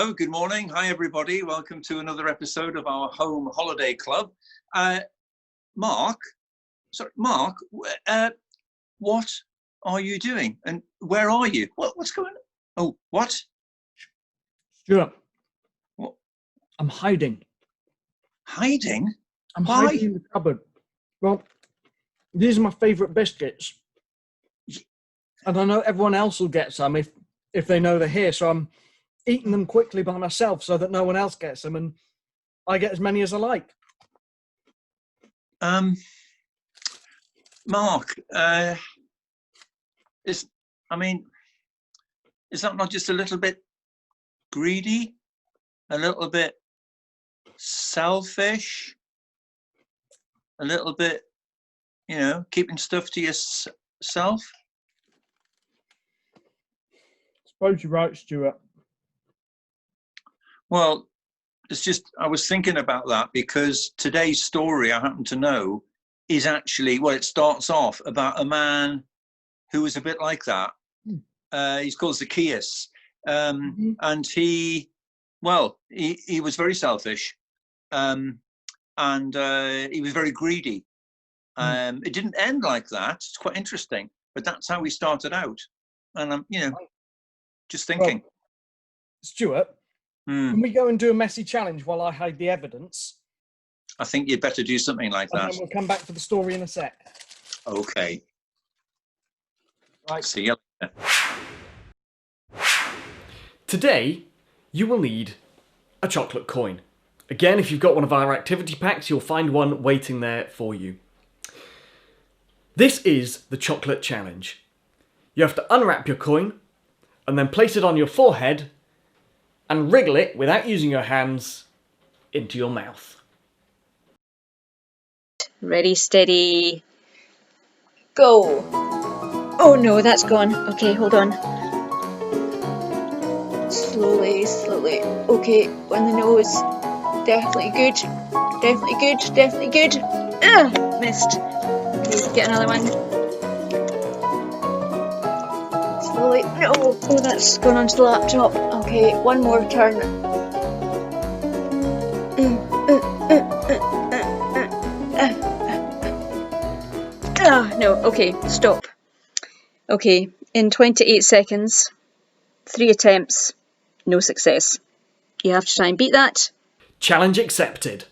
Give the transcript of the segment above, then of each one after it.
Hello, good morning. Hi, everybody. Welcome to another episode of our Home Holiday Club. Mark, what are you doing? And where are you? What's going on? Oh, what? Stuart. What? I'm hiding. Hiding? I'm Why? hiding in the cupboard. Well, these are my favourite biscuits. And I know everyone else will get some if they know they're here. So I'm eating them quickly by myself so that no one else gets them, and I get as many as I like. Mark, is that not just a little bit greedy? A little bit selfish? A little bit, keeping stuff to yourself? I suppose you're right, Stuart. Well, I was thinking about that because today's story, I happen to know, is actually, it starts off about a man who was a bit like that. He's called Zacchaeus. And he was very selfish. And he was very greedy. It didn't end like that. It's quite interesting. But that's how he started out. And I'm, just thinking. Well, Stuart, can we go and do a messy challenge while I hide the evidence? I think you'd better do something like that. And then we'll come back to the story in a sec. Okay. Right. See you later. Today, you will need a chocolate coin. Again, if you've got one of our activity packs, you'll find one waiting there for you. This is the chocolate challenge. You have to unwrap your coin and then place it on your forehead and wriggle it without using your hands into your mouth. Ready, steady, go. Oh no, that's gone. Okay, hold on. Slowly, slowly. Okay, on the nose. Definitely good. Definitely good. Definitely good. Missed. Okay, get another one. Slowly. No. Oh, that's gone onto the laptop. Okay, one more turn. No. Okay, stop. Okay, in 28 seconds, 3 attempts, no success. You have to try and beat that. Challenge accepted.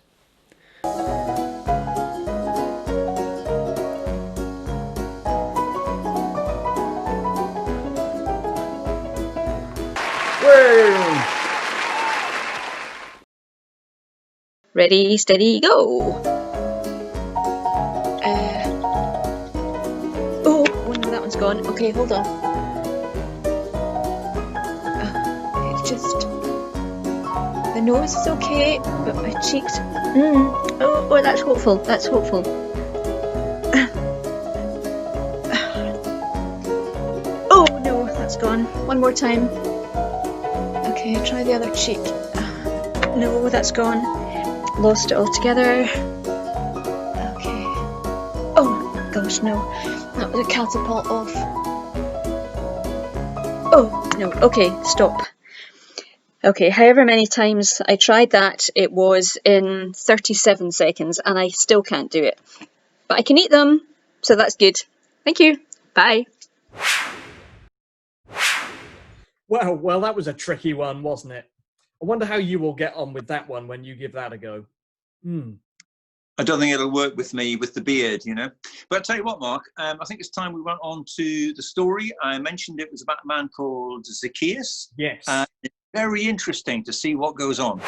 Woo! Ready, steady, go. That one's gone. Okay, hold on. It's just the nose is okay, but my cheeks. Oh, that's hopeful. That's hopeful. Oh no, that's gone. One more time. Okay, try the other cheek. No, that's gone. Lost it altogether. Okay. Oh gosh, no. That was a catapult off. Oh, no. Okay, stop. Okay, however many times I tried that, it was in 37 seconds, and I still can't do it. But I can eat them, so that's good. Thank you. Bye. Well, that was a tricky one, wasn't it? I wonder how you will get on with that one when you give that a go. I don't think it'll work with me with the beard, But I'll tell you what, Mark, I think it's time we went on to the story. I mentioned it was about a man called Zacchaeus. Yes. It's very interesting to see what goes on.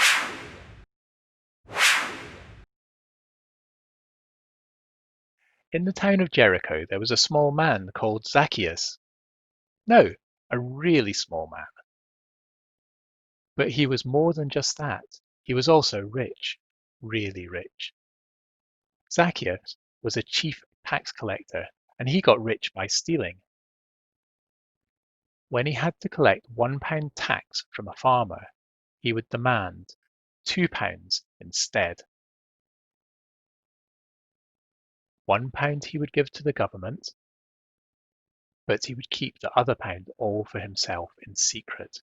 In the town of Jericho, there was a small man called Zacchaeus. No, a really small man. But he was more than just that. He was also rich, really rich. Zacchaeus was a chief tax collector, and he got rich by stealing. When he had to collect £1 tax from a farmer, he would demand £2 instead. £1 he would give to the government, but he would keep the other pound all for himself in secret.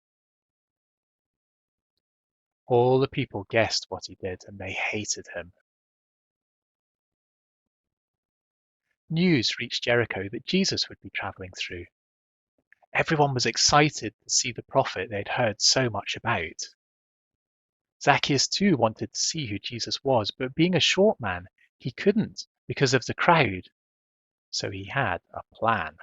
All the people guessed what he did and they hated him. News reached Jericho that Jesus would be travelling through. Everyone was excited to see the prophet they'd heard so much about. Zacchaeus too wanted to see who Jesus was, but being a short man, he couldn't because of the crowd. So he had a plan.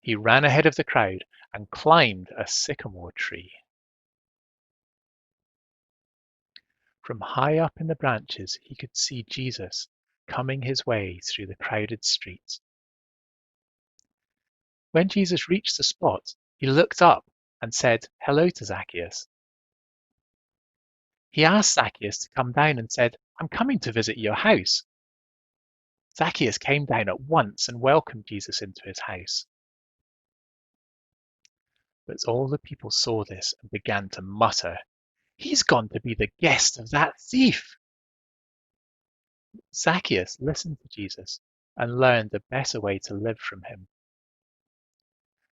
He ran ahead of the crowd and climbed a sycamore tree. From high up in the branches, he could see Jesus coming his way through the crowded streets. When Jesus reached the spot, he looked up and said hello to Zacchaeus. He asked Zacchaeus to come down and said, "I'm coming to visit your house." Zacchaeus came down at once and welcomed Jesus into his house. But all the people saw this and began to mutter, "He's gone to be the guest of that thief." Zacchaeus listened to Jesus and learned a better way to live from him.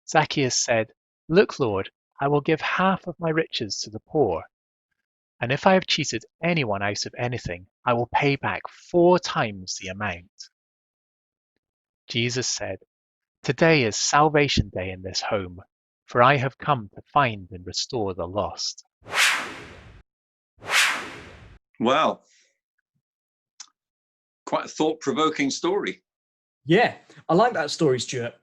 Zacchaeus said, "Look, Lord, I will give half of my riches to the poor. And if I have cheated anyone out of anything, I will pay back 4 times the amount." Jesus said, "Today is Salvation Day in this home, for I have come to find and restore the lost." Wow. Quite a thought-provoking story. Yeah, I like that story, Stuart.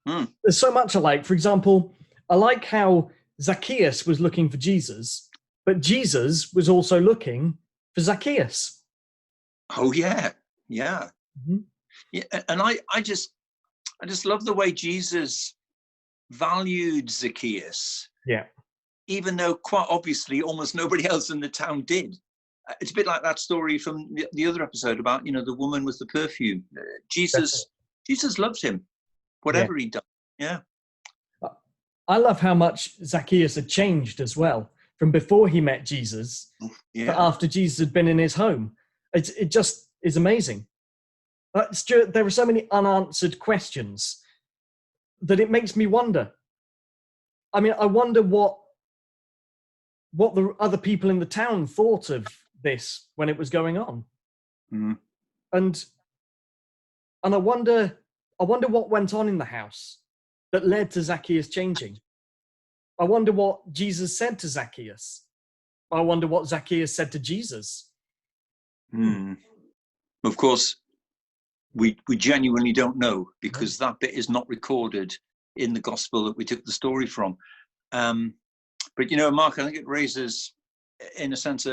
Mm. There's so much I like. For example, I like how Zacchaeus was looking for Jesus, but Jesus was also looking for Zacchaeus. Oh, yeah. Yeah. Mhm. Yeah. And I just love the way Jesus valued Zacchaeus. Yeah. Even though quite obviously almost nobody else in the town did. It's a bit like that story from the other episode about, the woman with the perfume. Jesus loved him, whatever he'd done. Yeah. I love how much Zacchaeus had changed as well from before he met Jesus to after Jesus had been in his home. It just is amazing. Stuart, there are so many unanswered questions that it makes me wonder. I mean, I wonder what the other people in the town thought of this when it was going on. Mm-hmm. And I wonder what went on in the house that led to Zacchaeus changing. I wonder what Jesus said to Zacchaeus. I wonder what Zacchaeus said to Jesus. Of course, we genuinely don't know, because that bit is not recorded in the gospel that we took the story from. But Mark, I think it raises, in a sense,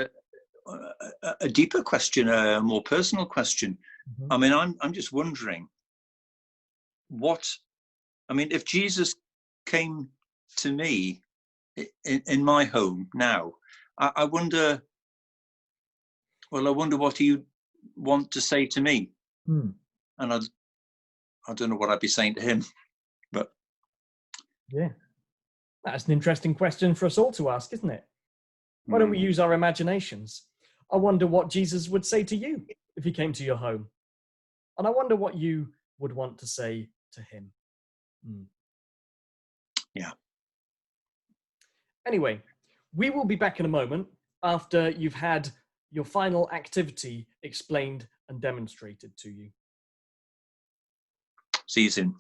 a deeper question, a more personal question. Mm-hmm. I mean, I'm just wondering if Jesus came to me in my home now, I wonder what he would want to say to me. And I don't know what I'd be saying to him, but yeah, that's an interesting question for us all to ask, isn't it? Why don't we use our imaginations? I wonder what Jesus would say to you if he came to your home. And I wonder what you would want to say to him. Yeah. Anyway, we will be back in a moment after you've had your final activity explained and demonstrated to you. See you soon.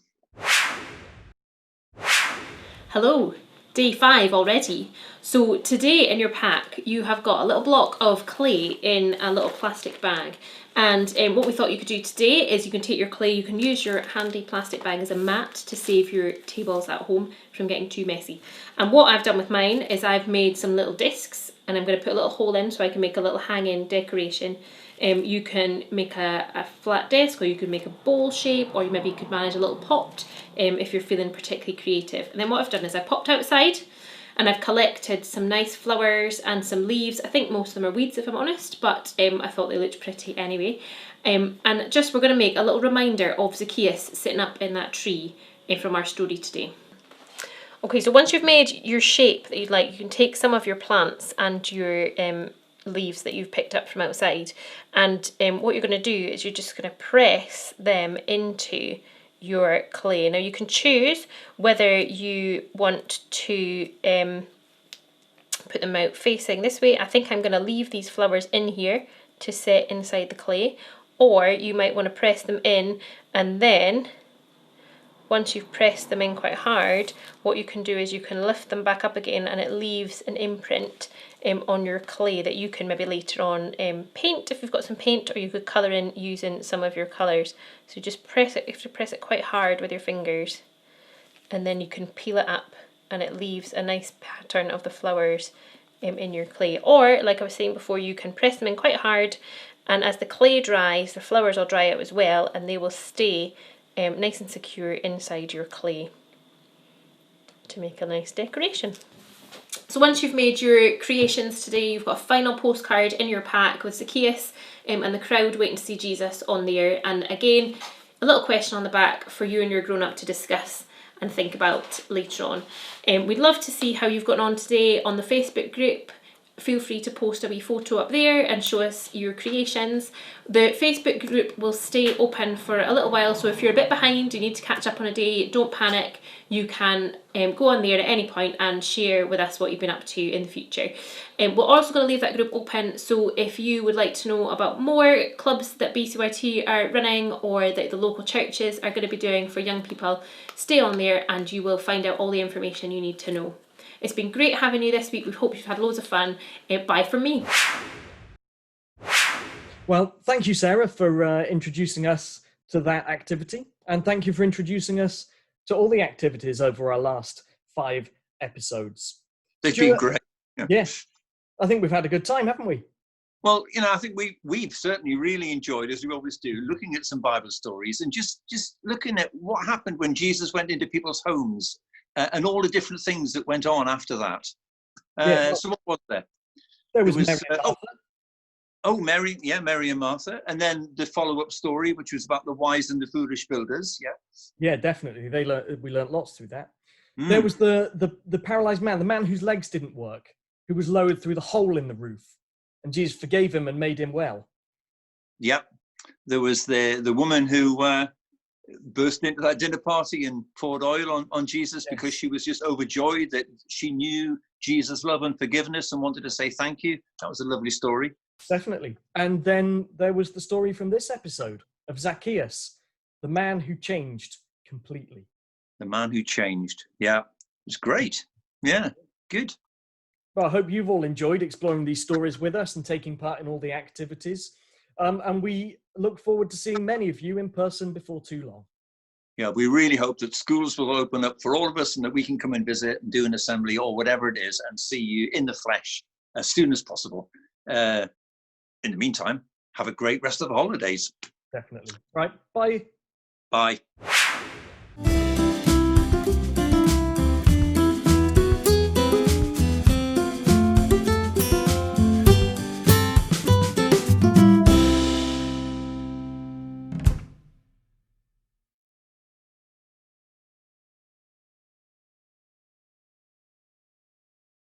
Hello, day 5 already. So today in your pack you have got a little block of clay in a little plastic bag, and what we thought you could do today is you can take your clay, you can use your handy plastic bag as a mat to save your tables at home from getting too messy. And what I've done with mine is I've made some little discs, and I'm going to put a little hole in so I can make a little hanging decoration. You can make a flat desk, or you could make a bowl shape, or maybe you could manage a little pot if you're feeling particularly creative. And then what I've done is I popped outside and I've collected some nice flowers and some leaves. I think most of them are weeds, if I'm honest, but I thought they looked pretty anyway. And just we're going to make a little reminder of Zacchaeus sitting up in that tree from our story today. Okay, so once you've made your shape that you'd like, you can take some of your plants and your leaves that you've picked up from outside, and what you're going to do is you're just going to press them into your clay. Now you can choose whether you want to put them out facing this way. I think I'm going to leave these flowers in here to sit inside the clay, or you might want to press them in, and then once you've pressed them in quite hard, what you can do is you can lift them back up again, and it leaves an imprint on your clay that you can maybe later on paint if you've got some paint, or you could colour in using some of your colours. So just press it, you have to press it quite hard with your fingers, and then you can peel it up and it leaves a nice pattern of the flowers in your clay. Or, like I was saying before, you can press them in quite hard, and as the clay dries, the flowers will dry out as well, and they will stay nice and secure inside your clay to make a nice decoration. So once you've made your creations today, you've got a final postcard in your pack with Zacchaeus and the crowd waiting to see Jesus on there, and again a little question on the back for you and your grown-up to discuss and think about later on. We'd love to see how you've gotten on today on the Facebook group. Feel free to post a wee photo up there and show us your creations. The Facebook group will stay open for a little while, so if you're a bit behind, you need to catch up on a day, don't panic. You can go on there at any point and share with us what you've been up to in the future. We're also going to leave that group open, so if you would like to know about more clubs that BCYT are running or that the local churches are going to be doing for young people, stay on there and you will find out all the information you need to know. It's been great having you this week. We hope you've had loads of fun. Bye from me. Well, thank you, Sarah, for introducing us to that activity. And thank you for introducing us to all the activities over our last 5 episodes. They've been great. Yeah. I think we've had a good time, haven't we? Well, I think we've certainly really enjoyed, as we always do, looking at some Bible stories and just looking at what happened when Jesus went into people's homes. And all the different things that went on after that. So what was there? There was Mary and Martha. Mary and Martha. And then the follow-up story, which was about the wise and the foolish builders. Yeah. Yeah, definitely. We learned lots through that. There was the paralyzed man, the man whose legs didn't work, who was lowered through the hole in the roof, and Jesus forgave him and made him well. Yeah. There was the woman who burst into that dinner party and poured oil on Jesus because she was just overjoyed that she knew Jesus' love and forgiveness and wanted to say thank you. That was a lovely story. Definitely. And then there was the story from this episode of Zacchaeus, the man who changed completely. The man who changed. Yeah, it was great. Yeah, good. Well, I hope you've all enjoyed exploring these stories with us and taking part in all the activities. And we look forward to seeing many of you in person before too long. Yeah, we really hope that schools will open up for all of us and that we can come and visit and do an assembly or whatever it is and see you in the flesh as soon as possible. In the meantime, have a great rest of the holidays. Definitely. Right, bye. Bye.